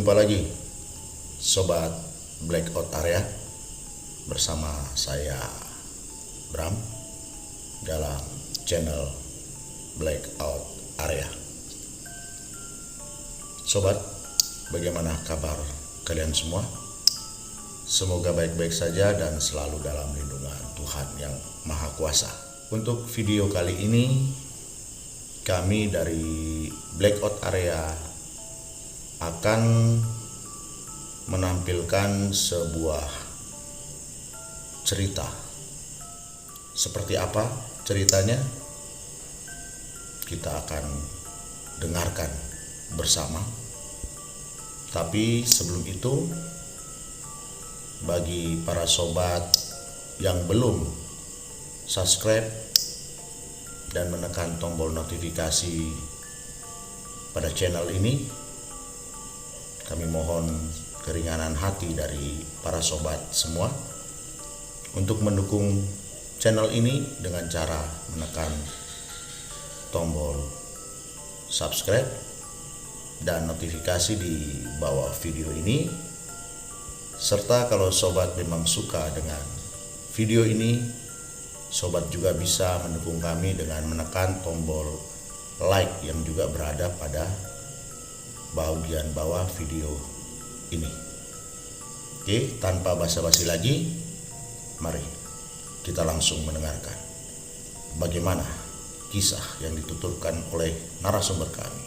Jumpa lagi Sobat Blackout Area bersama saya Bram dalam channel Blackout Area. Sobat, bagaimana kabar kalian semua? Semoga baik-baik saja dan selalu dalam lindungan Tuhan yang Maha Kuasa. Untuk video kali ini, kami dari Blackout Area akan menampilkan sebuah cerita. Seperti apa ceritanya? Kita akan dengarkan bersama. Tapi sebelum itu, bagi para sobat yang belum subscribe dan menekan tombol notifikasi pada channel ini, kami mohon keringanan hati dari para sobat semua untuk mendukung channel ini dengan cara menekan tombol subscribe dan notifikasi di bawah video ini. Serta kalau sobat memang suka dengan video ini, sobat juga bisa mendukung kami dengan menekan tombol like yang juga berada pada bagian bawah video ini. Oke, tanpa basa-basi lagi, mari kita langsung mendengarkan bagaimana kisah yang dituturkan oleh narasumber kami.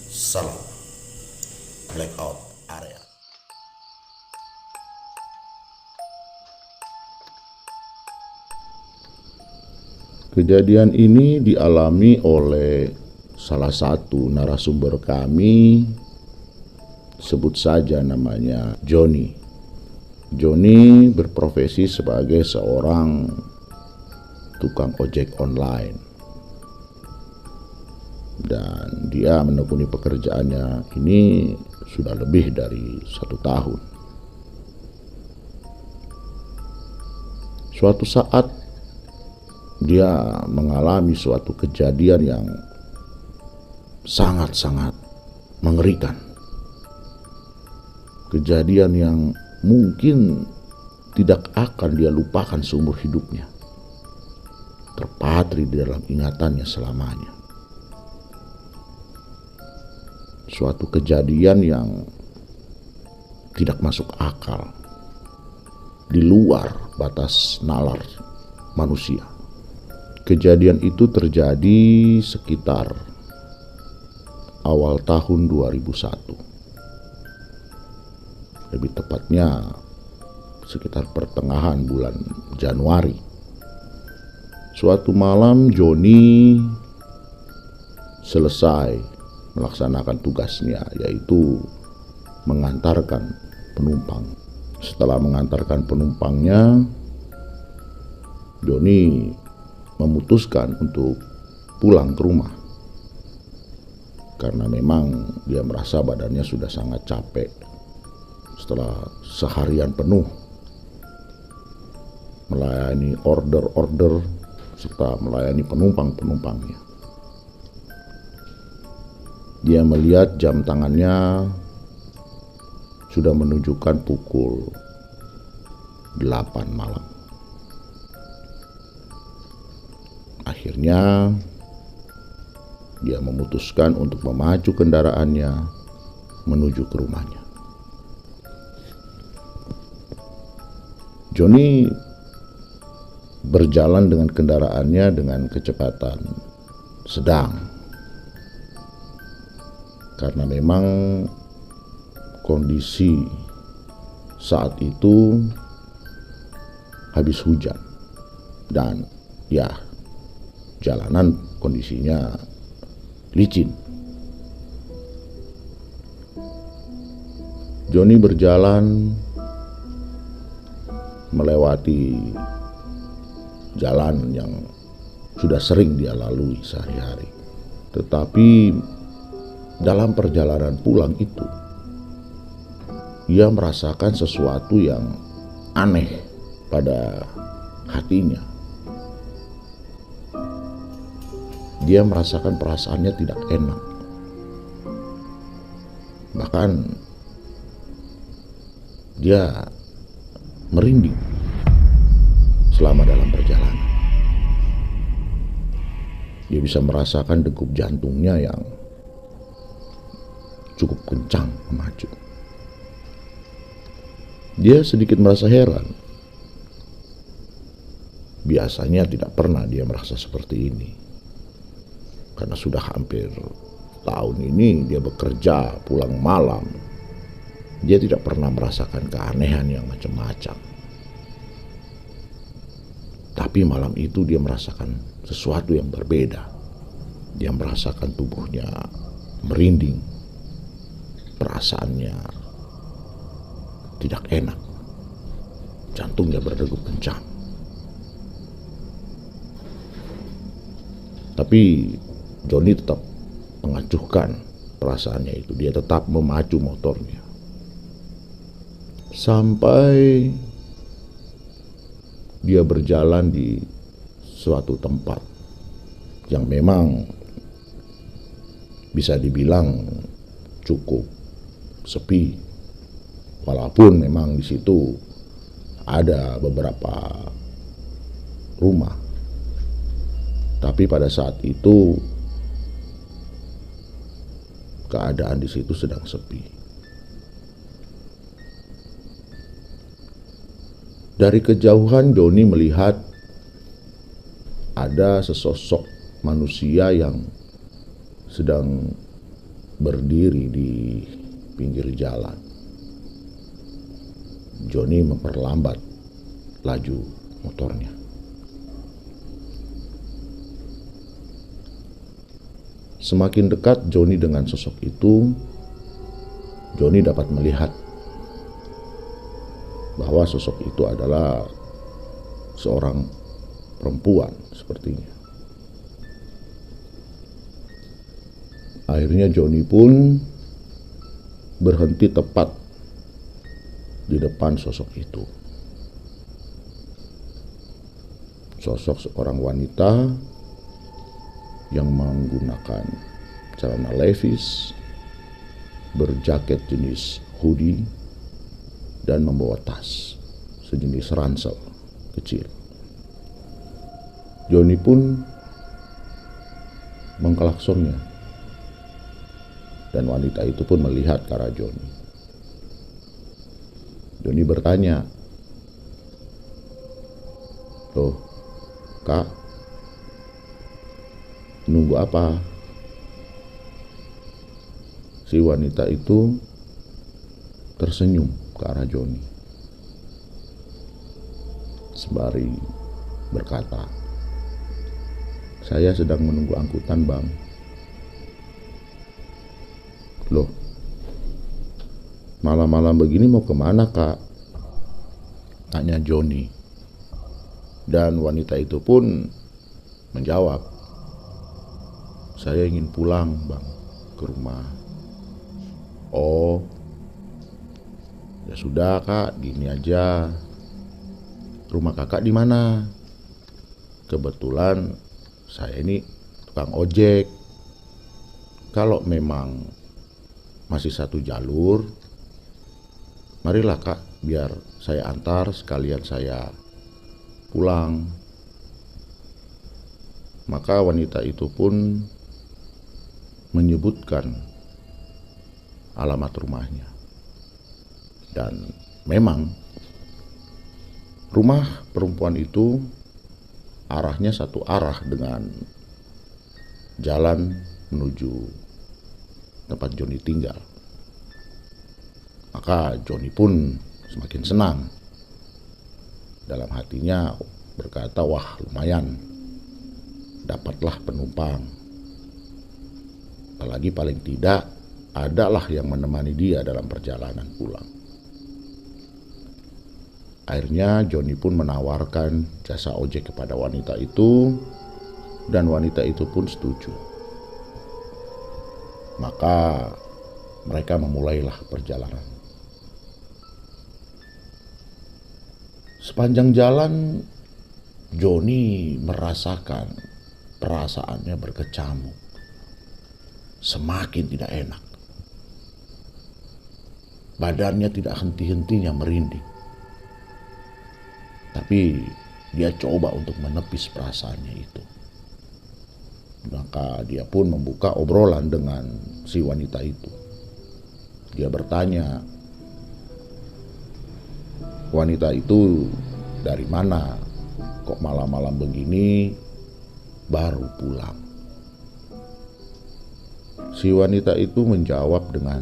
Salam Blackout Area. Kejadian ini dialami oleh salah satu narasumber kami, sebut saja namanya Joni. Joni berprofesi sebagai seorang tukang ojek online. Dan dia menekuni pekerjaannya ini sudah lebih dari 1 tahun. Suatu saat dia mengalami suatu kejadian yang sangat-sangat mengerikan. Kejadian yang mungkin tidak akan dia lupakan seumur hidupnya. Terpatri di dalam ingatannya selamanya. Suatu kejadian yang tidak masuk akal, di luar batas nalar manusia. Kejadian itu terjadi sekitar awal tahun 2001. Lebih tepatnya sekitar pertengahan bulan Januari. Suatu malam Joni selesai melaksanakan tugasnya, yaitu mengantarkan penumpang. Setelah mengantarkan penumpangnya, Joni memutuskan untuk pulang ke rumah. Karena memang dia merasa badannya sudah sangat capek setelah seharian penuh melayani order-order serta melayani penumpang-penumpangnya. Dia melihat jam tangannya sudah menunjukkan pukul 8 malam. Akhirnya dia memutuskan untuk memacu kendaraannya menuju ke rumahnya. Joni berjalan dengan kendaraannya dengan kecepatan sedang. Karena memang kondisi saat itu habis hujan. Dan ya, jalanan kondisinya licin. Joni berjalan melewati jalan yang sudah sering dia lalui sehari-hari. Tetapi dalam perjalanan pulang itu, ia merasakan sesuatu yang aneh pada hatinya. Dia merasakan perasaannya tidak enak. Bahkan dia merinding selama dalam perjalanan. Dia bisa merasakan degup jantungnya yang cukup kencang memacu. Dia sedikit merasa heran. Biasanya tidak pernah dia merasa seperti ini. Karena sudah hampir tahun ini dia bekerja pulang malam. Dia tidak pernah merasakan keanehan yang macam-macam. Tapi malam itu dia merasakan sesuatu yang berbeda. Dia merasakan tubuhnya merinding. Perasaannya tidak enak. Jantungnya berdegup kencang. Tapi Johnny tetap mengacuhkan perasaannya itu. Dia tetap memacu motornya. Sampai dia berjalan di suatu tempat yang memang bisa dibilang cukup sepi. Walaupun memang di situ ada beberapa rumah. Tapi pada saat itu keadaan di situ sedang sepi. Dari kejauhan Johnny melihat ada sesosok manusia yang sedang berdiri di pinggir jalan. Johnny memperlambat laju motornya. Semakin dekat Johnny dengan sosok itu, Johnny dapat melihat bahwa sosok itu adalah seorang perempuan sepertinya. Akhirnya Johnny pun berhenti tepat di depan sosok itu. Sosok seorang wanita yang menggunakan celana levis, berjaket jenis hoodie, dan membawa tas sejenis ransel kecil. Johnny pun mengklaksonnya, dan wanita itu pun melihat ke arah Johnny. Johnny bertanya, "Loh, Kak, nunggu apa?" Si wanita itu tersenyum ke arah Johnny sembari berkata, "Saya sedang menunggu angkutan, Bang." "Loh, malam-malam begini mau kemana, Kak?" tanya Johnny. Dan wanita itu pun menjawab, "Saya ingin pulang, Bang, ke rumah." "Oh, ya sudah, Kak, gini aja. Rumah Kakak di mana?" "Kebetulan saya ini tukang ojek. Kalau memang masih satu jalur, marilah, Kak, biar saya antar sekalian saya pulang." Maka wanita itu pun menyebutkan alamat rumahnya. Dan memang rumah perempuan itu arahnya satu arah dengan jalan menuju tempat Johnny tinggal. Maka Johnny pun semakin senang. Dalam hatinya berkata, "Wah, lumayan, dapatlah penumpang. Apalagi paling tidak adalah yang menemani dia dalam perjalanan pulang." Akhirnya Johnny pun menawarkan jasa ojek kepada wanita itu, dan wanita itu pun setuju. Maka mereka memulailah perjalanan. Sepanjang jalan Johnny merasakan perasaannya berkecamuk, semakin tidak enak. Badannya tidak henti-hentinya merinding. Tapi dia coba untuk menepis perasaannya itu. Maka dia pun membuka obrolan dengan si wanita itu. Dia bertanya, wanita itu dari mana? Kok malam-malam begini baru pulang? Si wanita itu menjawab dengan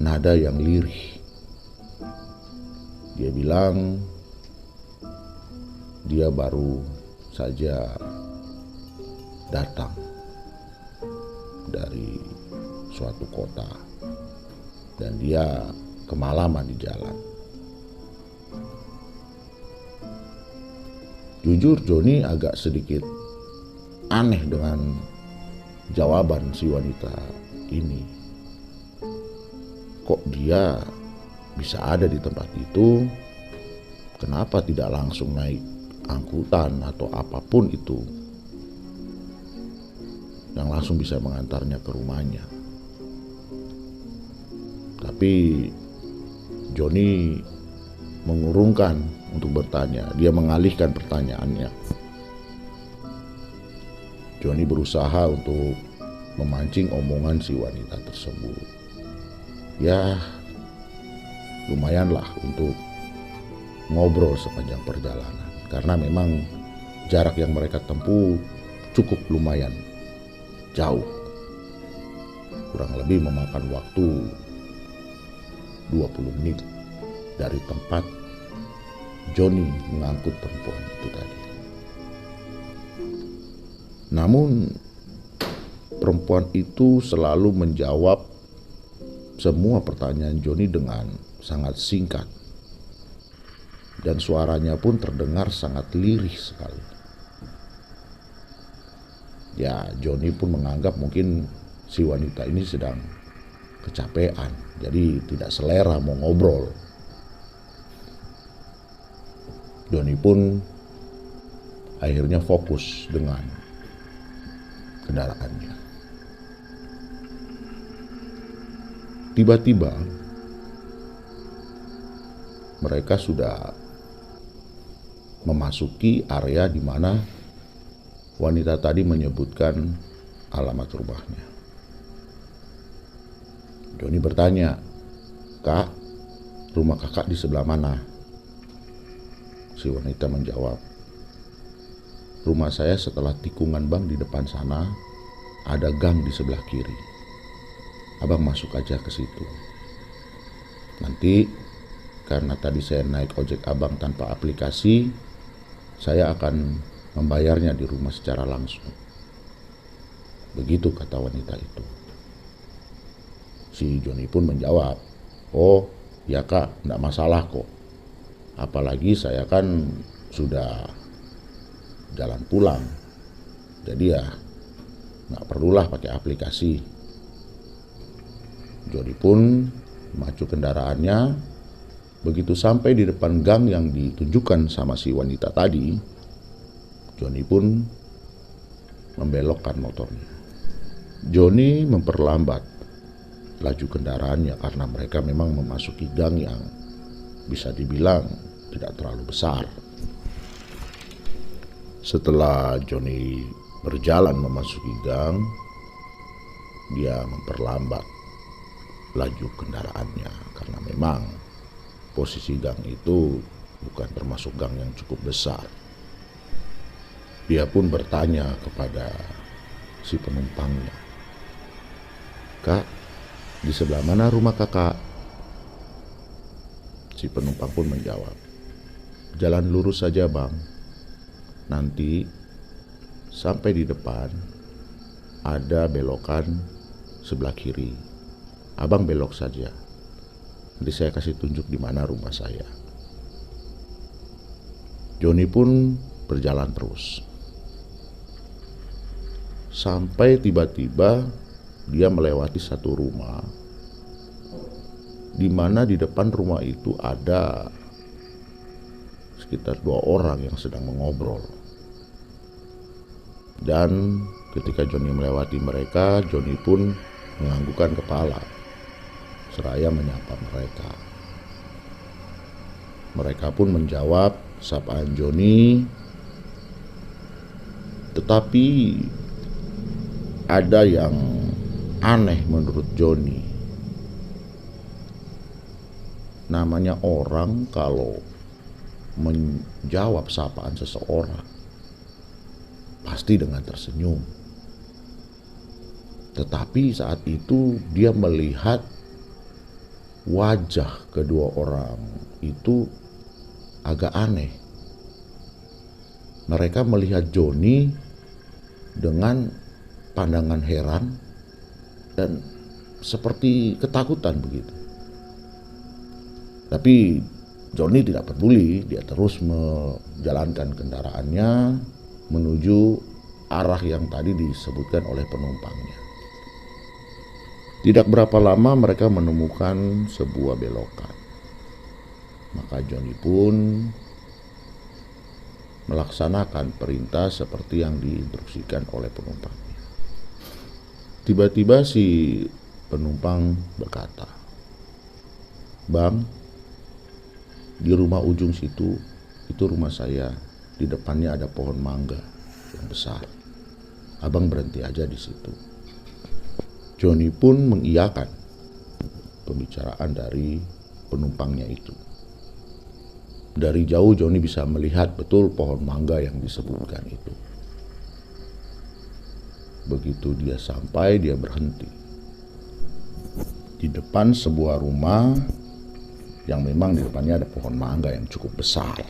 nada yang lirih. Dia bilang dia baru saja datang dari suatu kota dan dia kemalaman di jalan. Jujur Joni agak sedikit aneh dengan jawaban si wanita ini. Kok dia bisa ada di tempat itu? Kenapa tidak langsung naik angkutan atau apapun itu yang langsung bisa mengantarnya ke rumahnya? Tapi Joni mengurungkan untuk bertanya. Dia mengalihkan pertanyaannya. Joni berusaha untuk memancing omongan si wanita tersebut. Ya, lumayanlah untuk ngobrol sepanjang perjalanan. Karena memang jarak yang mereka tempuh cukup lumayan jauh. Kurang lebih memakan waktu 20 menit dari tempat Joni mengangkut perempuan itu tadi. Namun perempuan itu selalu menjawab semua pertanyaan Joni dengan sangat singkat. Dan suaranya pun terdengar sangat lirih sekali. Ya, Joni pun menganggap mungkin si wanita ini sedang kecapean, jadi tidak selera mau ngobrol. Joni pun akhirnya fokus dengan kendaraannya. Tiba-tiba mereka sudah memasuki area di mana wanita tadi menyebutkan alamat rumahnya. Joni bertanya, "Kak, rumah kakak di sebelah mana?" Si wanita menjawab, "Rumah saya setelah tikungan bank di depan sana, ada gang di sebelah kiri. Abang masuk aja ke situ. Nanti karena tadi saya naik ojek abang tanpa aplikasi, saya akan membayarnya di rumah secara langsung." Begitu kata wanita itu. Si Joni pun menjawab, "Oh ya kak, enggak masalah kok. Apalagi saya kan sudah jalan pulang. Jadi ya enggak perlulah pakai aplikasi." Joni pun memacu kendaraannya. Begitu sampai di depan gang yang ditunjukkan sama si wanita tadi, Joni pun membelokkan motornya. Joni memperlambat laju kendaraannya karena mereka memang memasuki gang yang bisa dibilang tidak terlalu besar. Setelah Joni berjalan memasuki gang, dia memperlambat laju kendaraannya karena memang posisi gang itu bukan termasuk gang yang cukup besar. Dia pun bertanya kepada si penumpangnya, "Kak, di sebelah mana rumah kakak?" Si penumpang pun menjawab, "Jalan lurus saja bang. Nanti sampai di depan ada belokan sebelah kiri. Abang belok saja. Nanti saya kasih tunjuk di mana rumah saya." Joni pun berjalan terus. Sampai tiba-tiba dia melewati satu rumah, di mana di depan rumah itu ada sekitar 2 orang yang sedang mengobrol. Dan ketika Joni melewati mereka, Joni pun menganggukkan kepala seraya menyapa mereka. Mereka pun menjawab sapaan Joni, tetapi ada yang aneh menurut Joni. Namanya orang kalau menjawab sapaan seseorang pasti dengan tersenyum. Tetapi saat itu dia melihat wajah kedua orang itu agak aneh. Mereka melihat Joni dengan pandangan heran dan seperti ketakutan begitu. Tapi Joni tidak peduli, dia terus menjalankan kendaraannya menuju arah yang tadi disebutkan oleh penumpangnya. Tidak berapa lama mereka menemukan sebuah belokan. Maka Joni pun melaksanakan perintah seperti yang diinstruksikan oleh penumpangnya. Tiba-tiba si penumpang berkata, "Bang, di rumah ujung situ, itu rumah saya. Di depannya ada pohon mangga yang besar. Abang berhenti aja di situ." Joni pun mengiyakan pembicaraan dari penumpangnya itu. Dari jauh Joni bisa melihat betul pohon mangga yang disebutkan itu. Begitu dia sampai, dia berhenti di depan sebuah rumah yang memang di depannya ada pohon mangga yang cukup besar.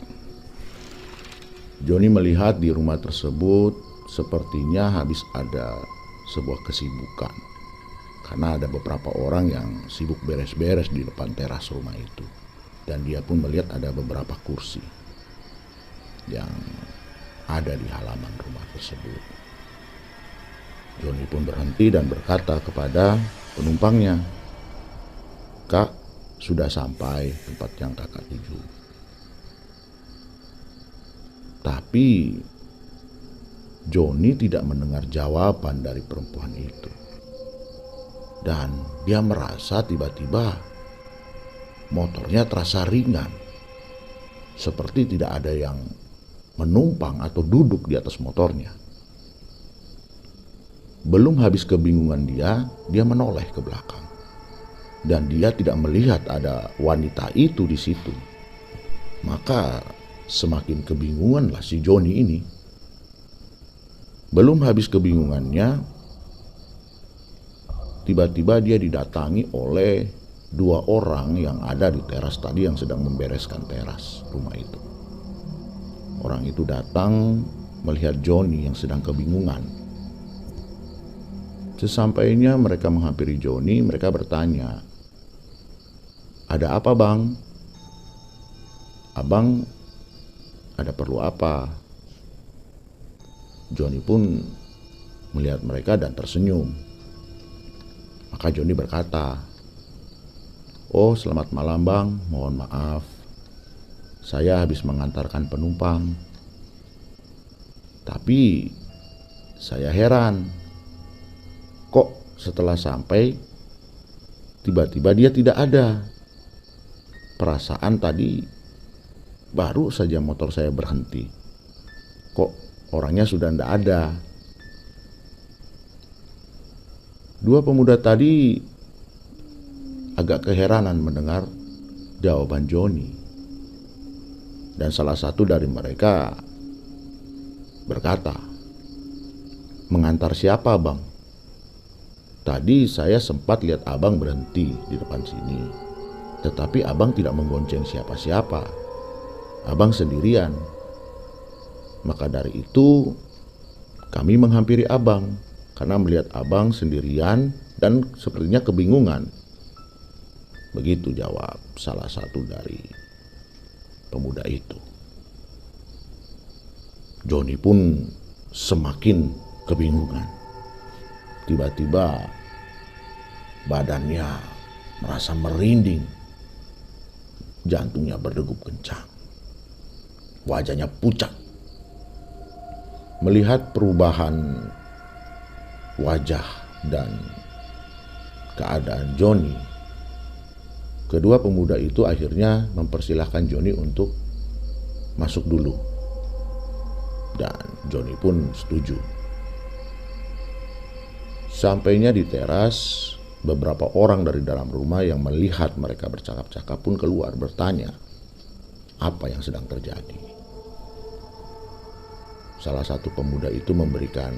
Joni melihat di rumah tersebut sepertinya habis ada sebuah kesibukan, karena ada beberapa orang yang sibuk beres-beres di depan teras rumah itu. Dan dia pun melihat ada beberapa kursi yang ada di halaman rumah tersebut. Joni pun berhenti dan berkata kepada penumpangnya, "Kak, sudah sampai tempat yang kakak tuju." Tapi Joni tidak mendengar jawaban dari perempuan itu. Dan dia merasa tiba-tiba motornya terasa ringan, seperti tidak ada yang menumpang atau duduk di atas motornya. Belum habis kebingungan dia menoleh ke belakang. Dan dia tidak melihat ada wanita itu di situ. Maka semakin kebingunganlah si Joni ini. Belum habis kebingungannya, tiba-tiba dia didatangi oleh dua orang yang ada di teras tadi yang sedang membereskan teras rumah itu. Orang itu datang melihat Joni yang sedang kebingungan. Sesampainya mereka menghampiri Joni, mereka bertanya, "Ada apa, Bang? Abang ada perlu apa?" Joni pun melihat mereka dan tersenyum. Maka Joni berkata, "Oh, selamat malam, Bang. Mohon maaf, saya habis mengantarkan penumpang. Tapi saya heran, kok setelah sampai tiba-tiba dia tidak ada. Perasaan tadi baru saja motor saya berhenti, kok orangnya sudah tidak ada." Dua pemuda tadi agak keheranan mendengar jawaban Joni. Dan salah satu dari mereka berkata, "Mengantar siapa, Bang? Tadi saya sempat lihat abang berhenti di depan sini. Tetapi abang tidak menggonceng siapa-siapa. Abang sendirian. Maka dari itu kami menghampiri abang karena melihat abang sendirian dan sepertinya kebingungan." Begitu jawab salah satu dari pemuda itu. Joni pun semakin kebingungan. Tiba-tiba badannya merasa merinding. Jantungnya berdegup kencang. Wajahnya pucat. Melihat perubahan wajah dan keadaan Joni, Kedua pemuda itu akhirnya mempersilahkan Joni untuk masuk dulu. Dan Joni pun setuju. Sampainya di teras, beberapa orang dari dalam rumah yang melihat mereka bercakap-cakap pun keluar bertanya apa yang sedang terjadi. Salah satu pemuda itu memberikan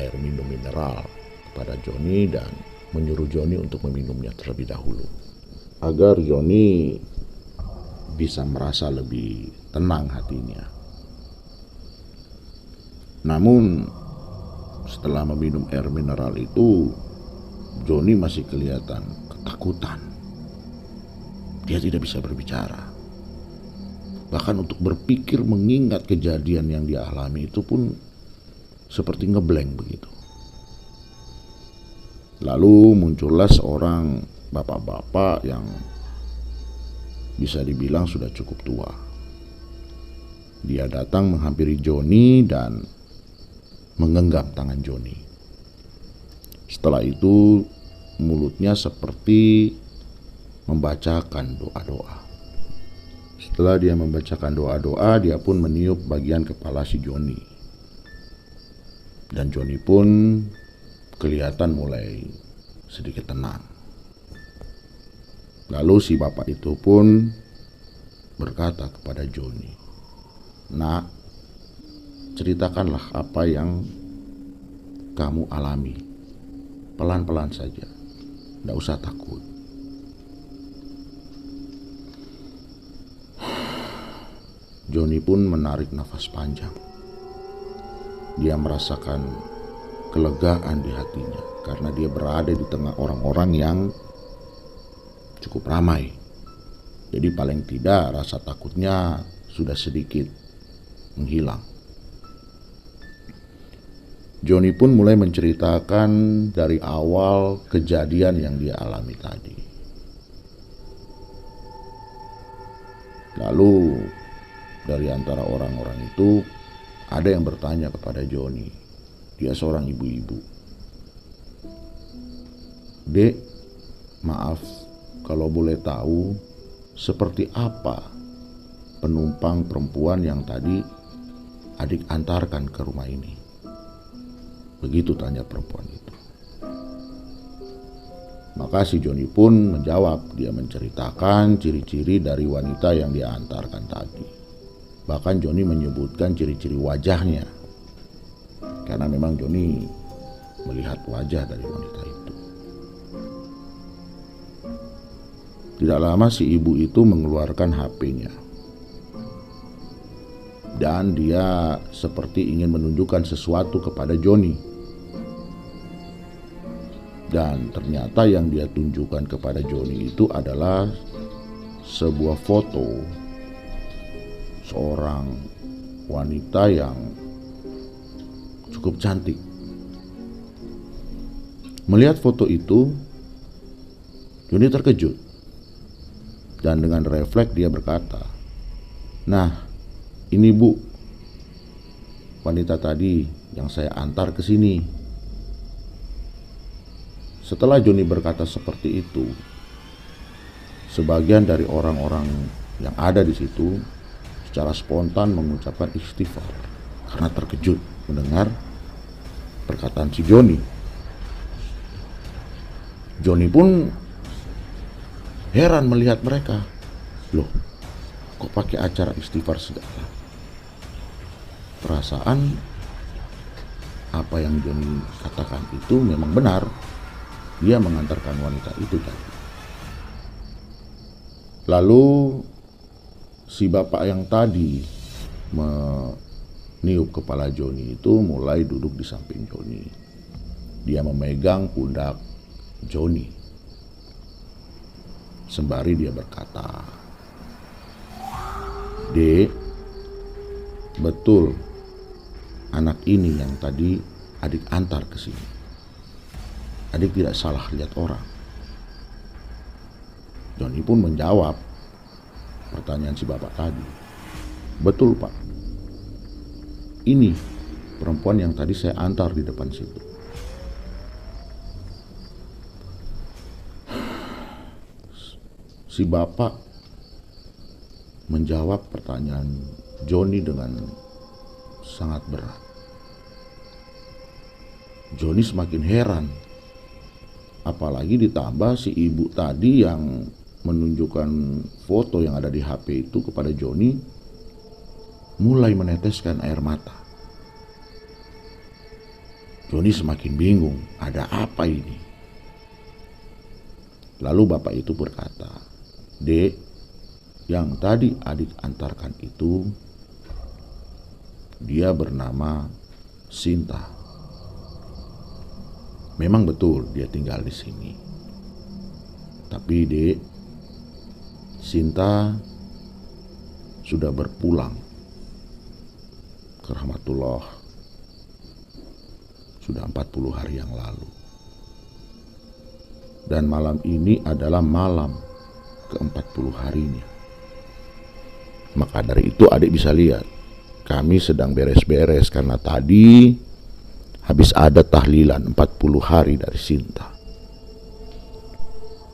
air minum mineral kepada Joni dan menyuruh Joni untuk meminumnya terlebih dahulu, agar Joni bisa merasa lebih tenang hatinya. Namun setelah meminum air mineral itu, Joni masih kelihatan ketakutan. Dia tidak bisa berbicara. Bahkan untuk berpikir mengingat kejadian yang dia alami itu pun seperti ngeblank begitu. Lalu muncullah seorang bapak-bapak yang bisa dibilang sudah cukup tua. Dia datang menghampiri Joni dan menggenggam tangan Joni. Setelah itu mulutnya seperti membacakan doa-doa. Setelah dia membacakan doa-doa, dia pun meniup bagian kepala si Joni. Dan Joni pun kelihatan mulai sedikit tenang. Lalu si bapak itu pun berkata kepada Joni, "Nak, ceritakanlah apa yang kamu alami. Pelan-pelan saja, tidak usah takut." Joni pun menarik nafas panjang. Dia merasakan kelegaan di hatinya karena dia berada di tengah orang-orang yang cukup ramai. Jadi paling tidak rasa takutnya sudah sedikit menghilang. Joni pun mulai menceritakan dari awal kejadian yang dia alami tadi. Lalu dari antara orang-orang itu ada yang bertanya kepada Joni. Dia seorang ibu-ibu. "Dek, maaf kalau boleh tahu seperti apa penumpang perempuan yang tadi adik antarkan ke rumah ini?" Begitu tanya perempuan itu. Maka si Joni pun menjawab. Dia menceritakan ciri-ciri dari wanita yang dia antarkan tadi. Bahkan Joni menyebutkan ciri-ciri wajahnya, karena memang Joni melihat wajah dari wanita itu. Tidak lama si ibu itu mengeluarkan HP-nya. Dan dia seperti ingin menunjukkan sesuatu kepada Joni. Dan ternyata yang dia tunjukkan kepada Joni itu adalah sebuah foto seorang wanita yang cukup cantik. Melihat foto itu, Joni terkejut. Dan dengan refleks dia berkata, "Nah, ini Bu, wanita tadi yang saya antar ke sini." Setelah Joni berkata seperti itu, sebagian dari orang-orang yang ada di situ secara spontan mengucapkan istighfar karena terkejut mendengar perkataan si Joni. Joni pun heran melihat mereka. Loh, kok pakai acara istighfar segala? Perasaan apa yang Joni katakan itu memang benar. Dia mengantarkan wanita itu tadi. Lalu si bapak yang tadi meniup kepala Joni itu mulai duduk di samping Joni. Dia memegang pundak Joni. Sembari dia berkata, "Dek, betul anak ini yang tadi adik antar ke sini. Adik tidak salah lihat orang." Joni pun menjawab pertanyaan si bapak tadi. "Betul Pak, ini perempuan yang tadi saya antar di depan situ." Si bapak menjawab pertanyaan Joni dengan sangat berat. Joni semakin heran, apalagi ditambah si ibu tadi yang menunjukkan foto yang ada di HP itu kepada Joni mulai meneteskan air mata. Joni semakin bingung, ada apa ini? Lalu bapak itu berkata, "Dek, yang tadi adik antarkan itu, dia bernama Sinta. Memang betul dia tinggal di sini. Tapi Dek, Sinta sudah berpulang ke rahmatullah sudah 40 hari yang lalu. Dan malam ini adalah malam ke-40 harinya. Maka dari itu adik bisa lihat, kami sedang beres-beres karena tadi habis ada tahlilan 40 hari dari Sinta."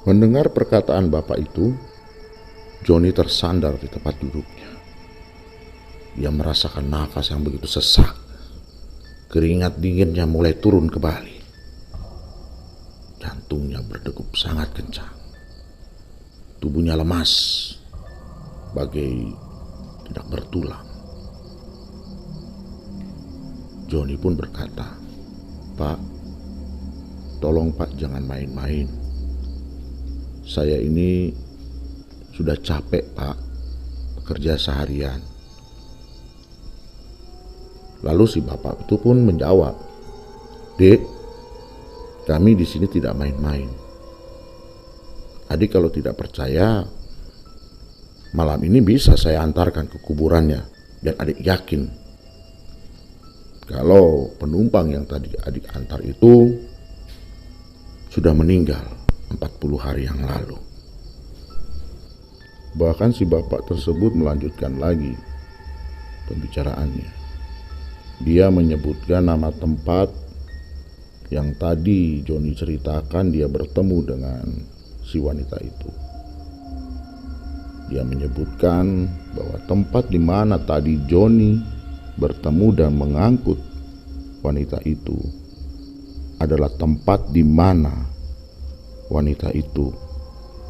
Mendengar perkataan bapak itu, Joni tersandar di tempat duduknya. Dia merasakan nafas yang begitu sesak. Keringat dinginnya mulai turun kembali. Jantungnya berdegup sangat kencang. Tubuhnya lemas, bagai tidak bertulang. Joni pun berkata, "Pak, tolong Pak jangan main-main. Saya ini sudah capek Pak, bekerja seharian." Lalu si bapak itu pun menjawab, "Dek, kami di sini tidak main-main. Adik kalau tidak percaya, malam ini bisa saya antarkan ke kuburannya, dan adik yakin kalau penumpang yang tadi adik antar itu sudah meninggal 40 hari yang lalu." Bahkan si bapak tersebut melanjutkan lagi pembicaraannya. Dia menyebutkan nama tempat yang tadi Joni ceritakan dia bertemu dengan si wanita itu. Dia menyebutkan bahwa tempat di mana tadi Joni bertemu dan mengangkut wanita itu adalah tempat di mana wanita itu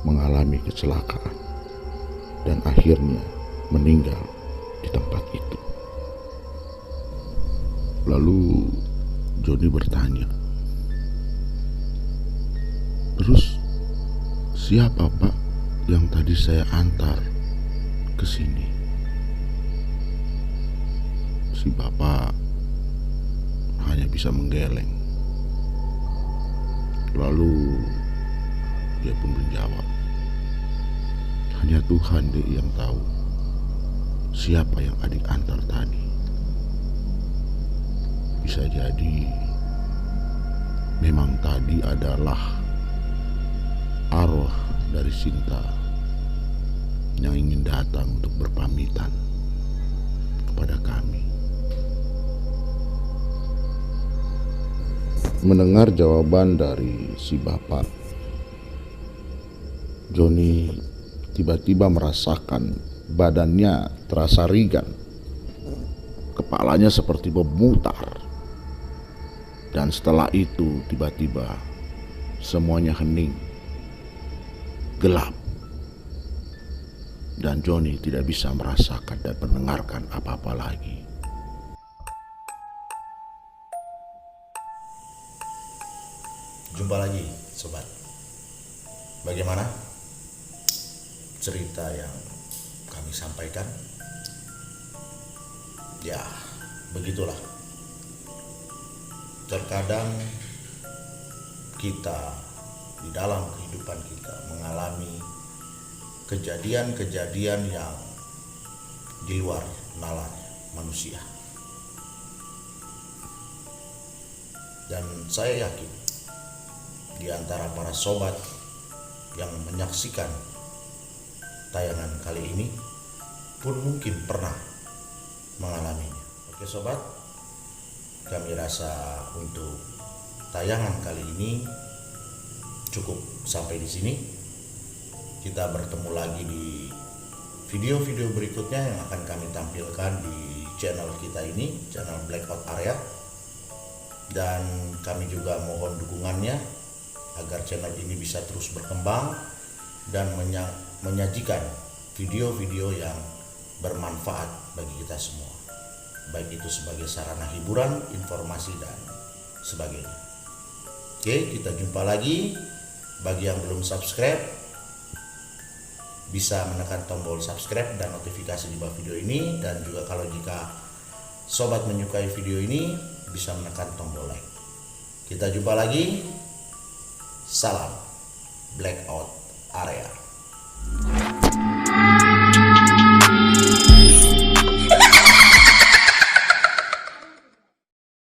mengalami kecelakaan dan akhirnya meninggal di tempat itu. Lalu Joni bertanya, "Terus siapa Pak yang tadi saya antar ke sini?" Si bapak hanya bisa menggeleng. Lalu dia pun menjawab, "Hanya Tuhan Dek yang tahu siapa yang adik antar tadi. Bisa jadi memang tadi adalah arwah dari Sinta yang ingin datang untuk berpamitan kepada kami." Mendengar jawaban dari si bapak, Joni tiba-tiba merasakan badannya terasa ringan. Kepalanya seperti memutar. Dan setelah itu tiba-tiba semuanya hening, gelap. Dan Joni tidak bisa merasakan dan mendengarkan apa-apa lagi. Jumpa lagi sobat. Bagaimana cerita yang kami sampaikan? Ya, begitulah. Terkadang kita di dalam kehidupan kita mengalami kejadian-kejadian yang di luar nalar manusia. Dan saya yakin di antara para sobat yang menyaksikan tayangan kali ini pun mungkin pernah mengalaminya. Oke sobat, kami rasa untuk tayangan kali ini cukup sampai di sini. Kita bertemu lagi di video-video berikutnya yang akan kami tampilkan di channel kita ini, channel Blackout Area. Dan kami juga mohon dukungannya agar channel ini bisa terus berkembang dan menyajikan video-video yang bermanfaat bagi kita semua, baik itu sebagai sarana hiburan, informasi, dan sebagainya. Oke, kita jumpa lagi. Bagi yang belum subscribe, bisa menekan tombol subscribe dan notifikasi di bawah video ini. Dan juga kalau jika sobat menyukai video ini, bisa menekan tombol like. Kita jumpa lagi. Salam Blackout Area.